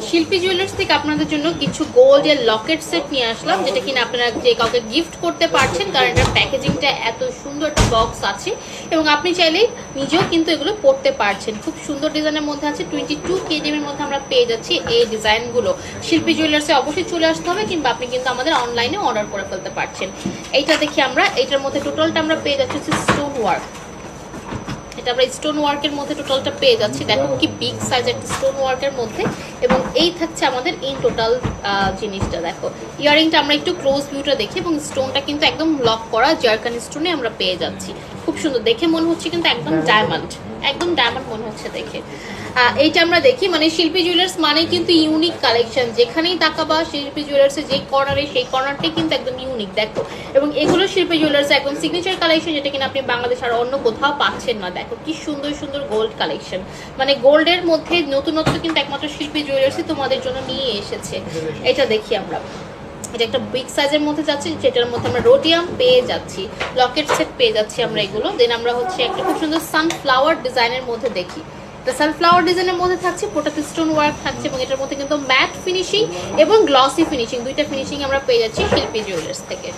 শিল্পী জুয়েলার্স থেকে আপনাদের জন্য কিছু গোল্ডের লকেট সেট নিয়ে আসলাম, যেটা কিনা আপনারা যে কাউকে গিফট করতে পারছেন, কারণ এটার প্যাকেজিংটা এত সুন্দর একটা বক্স আছে এবং আপনি চাইলেই নিজেও কিন্তু এগুলো পড়তে পারছেন। খুব সুন্দর ডিজাইনের মধ্যে আছে। 22 kg এর মধ্যে আমরা পেয়ে যাচ্ছি এই ডিজাইনগুলো। শিল্পী জুয়েলার্সে অবশ্যই চলে আসতে হবে, কিংবা আপনি কিন্তু আমাদের অনলাইনে অর্ডার করে ফেলতে পারছেন। এইটা দেখি আমরা, এইটার মধ্যে টোটালটা আমরা পেয়ে যাচ্ছি স্টোন ওয়ার্ক। এটা আমরা স্টোন ওয়ার্কের মধ্যে টোটালটা পেয়ে যাচ্ছি। দেখো কি বিগ সাইজের একটা স্টোন ওয়ার্কের মধ্যে, এবং এই থাকছে আমাদের ইন টোটাল জিনিসটা। দেখো ইয়ারিংটা আমরা একটু ক্লোজ ভিউটা দেখি, এবং স্টোনটা কিন্তু একদম লক করা জারকানি স্টোনে আমরা পেয়ে যাচ্ছি। খুব সুন্দর দেখে মনে হচ্ছে কিন্তু একদম ডায়মন্ড, একদম ডায়মন্ড মনে হচ্ছে দেখে। এইটা আমরা দেখি, মানে শিল্পী জুয়েলার্স মানে কিন্তু ইউনিক কালেকশন। যেখানেই তাকাবা শিল্পী জুয়েলার্সের যে কর্নারে, সেই কর্নারটাই কিন্তু একদম ইউনিক। দেখো, এবং এগুলো শিল্পী জুয়েলার্স একদম সিগনেচার কালেকশন, যেটা কিনা আপনি বাংলাদেশ আর অন্য কোথাও পাচ্ছেন না। দেখো কি সুন্দর সুন্দর গোল্ড কালেকশন, মানে গোল্ডের মধ্যে নতুনত্ব কিন্তু একমাত্র শিল্পী জুয়েলার্সই তোমাদের জন্য নিয়ে এসেছে। এটা দেখি আমরা, এটা একটা বিগ সাইজের মধ্যে যাচ্ছে, যেটার মধ্যে আমরা রোডিয়াম পেয়ে যাচ্ছি, লকেট সেট পেয়ে যাচ্ছি আমরা এগুলো। দেন আমরা হচ্ছে একটা খুব সুন্দর সানফ্লাওয়ার ডিজাইনের মধ্যে দেখি। তো সানফ্লাওয়ার ডিজাইনের মধ্যে থাকছে, পোটাতে স্টোন ওয়ার্ক থাকছে, এবং এটার মধ্যে কিন্তু ম্যাট ফিনিশিং এবং গ্লসি ফিনিশিং, দুইটা ফিনিশিং আমরা পেয়ে যাচ্ছি শিল্পী জুয়েলার্স থেকে।